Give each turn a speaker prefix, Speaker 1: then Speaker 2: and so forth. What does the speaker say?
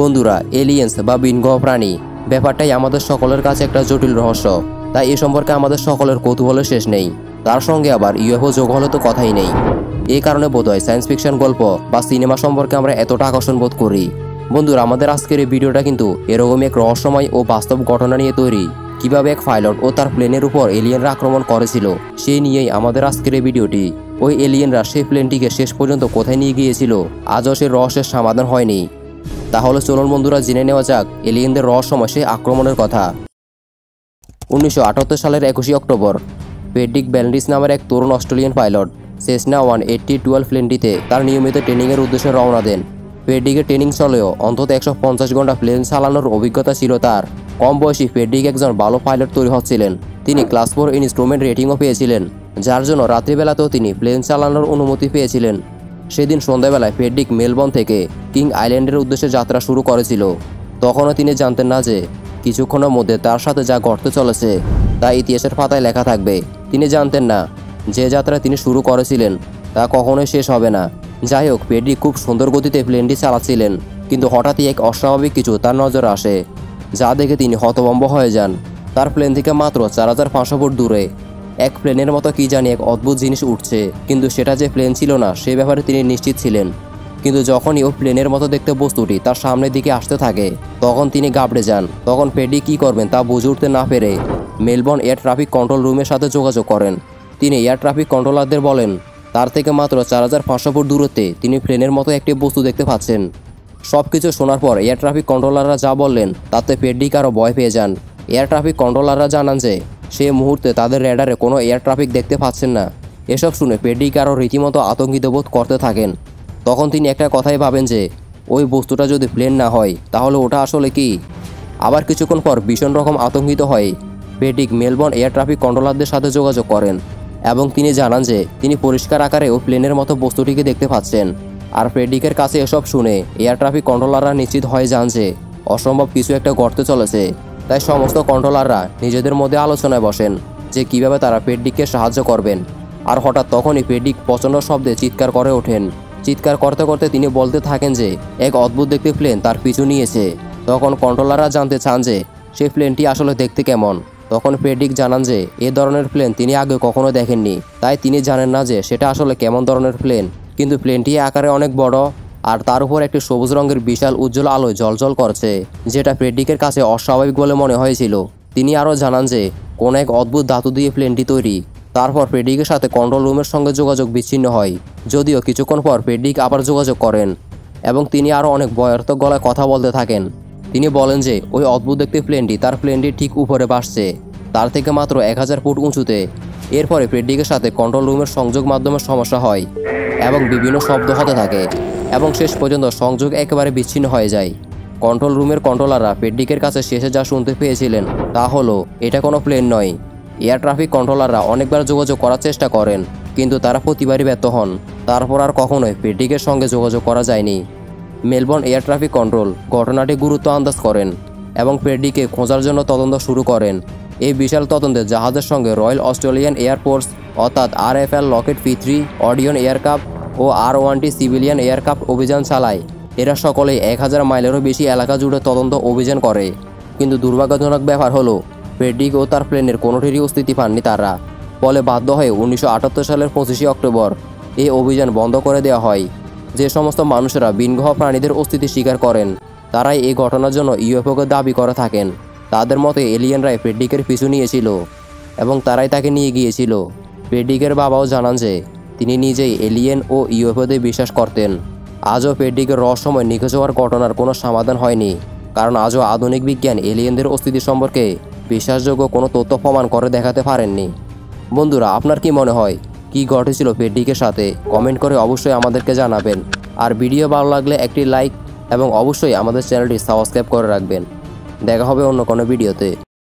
Speaker 1: বন্ধুরা, এলিয়েন্স বা ভিনগ্রহ প্রাণী ব্যাপারটাই আমাদের সকলের কাছে একটা জটিল রহস্য। তাই এ সম্পর্কে আমাদের সকলের কৌতূহলের শেষ নেই। তার সঙ্গে আবার ইউএফও যোগ হলে তো কথাই নেই। এই কারণে বোধহয় সায়েন্স ফিকশন গল্প বা সিনেমা সম্পর্কে আমরা এতটা আকর্ষণ বোধ করি। বন্ধুরা, আমাদের আজকের এই ভিডিওটা কিন্তু এরকমই এক রহস্যময় ও বাস্তব ঘটনা নিয়ে তৈরি। কিভাবে এক পাইলট ও তার প্লেনের উপর এলিয়েনরা আক্রমণ করেছিল সেই নিয়েই আমাদের আজকের এই ভিডিওটি। ওই এলিয়েনরা সেই প্লেনটিকে শেষ পর্যন্ত কোথায় নিয়ে গিয়েছিল আজও সেই রহস্যের সমাধান হয়নি। তাহলে চলুন বন্ধুরা, জেনে নেওয়া যাক এলিয়েনদের রহস্যময় সেই আক্রমণের কথা। 1978 সালের 21 অক্টোবর ফ্রেডরিক ব্যালডিস নামের এক তরুণ অস্ট্রেলিয়ান পাইলট সেসনা 180-12 প্লেনটিতে তার নিয়মিত ট্রেনিংয়ের উদ্দেশ্যে রওনা দেন। ফ্রেডরিকের ট্রেনিং চলেও অন্তত 150 ঘন্টা প্লেন চালানোর অভিজ্ঞতা ছিল তার। কম বয়সী ফ্রেডরিক একজন ভালো পাইলট তৈরি হচ্ছিলেন। তিনি ক্লাস 4 ইনস্ট্রুমেন্ট রেটিংও পেয়েছিলেন, যার জন্য রাত্রিবেলাতেও তিনি প্লেন চালানোর অনুমতি পেয়েছিলেন। সেদিন সন্ধ্যাবেলায় ফ্রেডরিক মেলবোর্ন থেকে কিং আইল্যান্ডের উদ্দেশ্যে যাত্রা শুরু করেছিল। তখনও তিনি জানতেন না যে কিছুক্ষণের মধ্যে তার সাথে যা ঘটতে চলেছে তা ইতিহাসের পাতায় লেখা থাকবে। তিনি জানতেন না যে যাত্রা তিনি শুরু করেছিলেন তা কখনোই শেষ হবে না। যাই হোক, ফ্রেডরিক খুব সুন্দর গতিতে প্লেনটি চালাচ্ছিলেন, কিন্তু হঠাৎই এক অস্বাভাবিক কিছু তার নজরে আসে, যা দেখে তিনি হতভম্ব হয়ে যান। তার প্লেন থেকে মাত্র 4500 ফুট দূরে এক প্লেনের মতো কি জানি এক অদ্ভুত জিনিস উঠছে, কিন্তু সেটা যে প্লেন ছিল না সে ব্যাপারে তিনি নিশ্চিত ছিলেন। কিন্তু যখনই ও প্লেনের মতো দেখতে বস্তুটি তার সামনের দিকে আসতে থাকে তখন তিনি ঘাবড়ে যান। তখন ফ্রেডরিক কী করবেন তা বুঝে উঠতে না পেরে মেলবোর্ন এয়ার ট্রাফিক কন্ট্রোল রুমের সাথে যোগাযোগ করেন। তিনি এয়ার ট্রাফিক কন্ট্রোলারদের বলেন তার থেকে মাত্র 4500 ফুট দূরত্বে তিনি প্লেনের মতো একটি বস্তু দেখতে পাচ্ছেন। সব কিছু শোনার পর এয়ার ট্রাফিক কন্ট্রোলাররা যা বললেন তাতে ফ্রেডরিক আরও ভয় পেয়ে যান। এয়ার ট্রাফিক কন্ট্রোলাররা জানান যে সে মুহূর্তে তাদের রেডারে কোনো এয়ার ট্রাফিক দেখতে পাচ্ছেন না। এসব শুনে ফ্রেডরিক আরও রীতিমতো আতঙ্কিত বোধ করতে থাকেন। তখন তিনি একটা কথাই ভাবেন যে ওই বস্তুটা যদি প্লেন না হয় তাহলে ওটা আসলে কি। আবার কিছুক্ষণ পর ভীষণ রকম আতঙ্কিত হয়ে ফ্রেডরিক মেলবোর্ন এয়ার ট্রাফিক কন্ট্রোলারদের সাথে যোগাযোগ করেন এবং তিনি জানান যে তিনি পরিষ্কার আকারে ওই প্লেনের মতো বস্তুটিকে দেখতে পাচ্ছেন। আর ফ্রেডরিকের কাছে এসব শুনে এয়ার ট্রাফিক কন্ট্রোলাররা নিশ্চিত হয়ে যান যে অসম্ভব কিছু একটা ঘটতে চলেছে। তাই সমস্ত কন্ট্রোলাররা নিজেদের মধ্যে আলোচনায় বসেন যে কিভাবে তারা ফ্রেডরিককে সাহায্য করবেন। আর হঠাৎ তখনই ফ্রেডরিক প্রচণ্ড শব্দে চিৎকার করে ওঠেন। চিৎকার করতে করতে তিনি বলতে থাকেন যে এক অদ্ভুত দেখতে প্লেন তার পিছু নিয়েছে। তখন কন্ট্রোলাররা জানতে চান যে সেই প্লেনটি আসলে দেখতে কেমন। তখন ফ্রেডরিক জানান যে এ ধরনের প্লেন তিনি আগে কখনো দেখেননি, তাই তিনি জানেন না যে সেটা আসলে কেমন ধরনের প্লেন। কিন্তু প্লেনটি আকারে অনেক বড় আর তার উপর একটি সবুজ রঙের বিশাল উজ্জ্বল আলোয় জ্বলজ্বল করছে, যেটা ফ্রেডরিকের কাছে অস্বাভাবিক বলে মনে হয়েছিল। তিনি আরও জানান যে কোন এক অদ্ভুত ধাতু দিয়ে প্লেনটি তৈরি। তারপর ফ্রেডরিকের সাথে কন্ট্রোল রুমের সঙ্গে যোগাযোগ বিচ্ছিন্ন হয়, যদিও কিছুক্ষণ পর ফ্রেডরিক আবার যোগাযোগ করেন এবং তিনি আরও অনেক ভয়ার্থক গলায় কথা বলতে থাকেন। তিনি বলেন যে ওই অদ্ভুত দেখতে প্লেনটি তার প্লেনটির ঠিক উপরে ভাসছে, তার থেকে মাত্র 1000 ফুট উঁচুতে। এরপরে ফ্রেডরিকের সাথে কন্ট্রোল রুমের সংযোগ মাধ্যমের সমস্যা হয় এবং বিভিন্ন শব্দ হতে থাকে এবং শেষ পর্যন্ত সংযোগ একেবারে বিচ্ছিন্ন হয়ে যায়। কন্ট্রোল রুমের কন্ট্রোলাররা ফ্রেডরিকের কাছে শেষে যা শুনতে পেয়েছিলেন তা হলো এটা কোনো প্লেন নয়। এয়ার ট্রাফিক কন্ট্রোলাররা অনেকবার যোগাযোগ করার চেষ্টা করেন, কিন্তু তারা প্রতিবারই ব্যর্থ হন। তারপর আর কখনোই ফ্রেডরিকের সঙ্গে যোগাযোগ করা যায়নি। মেলবোর্ন এয়ার ট্রাফিক কন্ট্রোল ঘটনাটি গুরুত্ব আন্দাজ করেন এবং ফ্রেডরিককে খোঁজার জন্য তদন্ত শুরু করেন। এই বিশাল তদন্তে জাহাজের সঙ্গে রয়্যাল অস্ট্রেলিয়ান এয়ারফোর্স অর্থাৎ RFL লকেট P3 অডিয়ন এয়ারক্রাফট ও R1T সিভিলিয়ান এয়ারক্রাফট অভিযান চালায়। এরা সকলেই 1000 মাইলেরও বেশি এলাকা জুড়ে তদন্ত অভিযান করে। কিন্তু দুর্ভাগ্যজনক ব্যাপার হলো ফ্রেডরিক ও তার প্লেনের কোনোটিরই অস্তিত্ব পাননি তারা। ফলে বাধ্য হয়ে 1978 সালের 25 অক্টোবর এই অভিযান বন্ধ করে দেওয়া হয়। যে সমস্ত মানুষেরা ভিনগ্রহ প্রাণীদের অস্তিত্ব স্বীকার করেন তারাই এই ঘটনার জন্য ইউএফওকে দাবি করে থাকেন। তাদের মতে এলিয়েনরাই ফ্রেডরিকের পিছু নিয়েছিল এবং তারাই তাকে নিয়ে গিয়েছিল। ফ্রেডরিকের বাবাও জানান যে তিনি নিজেই এলিয়েন ও ইউএফওতে বিশ্বাস করতেন। আজও ফ্রেডরিকের রহস্যময় নিখোঁজ হওয়ার ঘটনার কোনো সমাধান হয়নি, কারণ আজও আধুনিক বিজ্ঞান এলিয়েনদের অস্তিত্ব সম্পর্কে বিশ্বাসযোগ্য কোনো তথ্য প্রমাণ করে দেখাতে পারেননি। বন্ধুরা, আপনার কি মনে হয় কি ঘটেছিল ফ্রেডরিকের সাথে? কমেন্ট করে অবশ্যই আমাদেরকে জানাবেন। আর ভিডিও ভালো লাগলে একটি লাইক এবং অবশ্যই আমাদের চ্যানেলটি সাবস্ক্রাইব করে রাখবেন। দেখা হবে অন্য কোনো ভিডিওতে।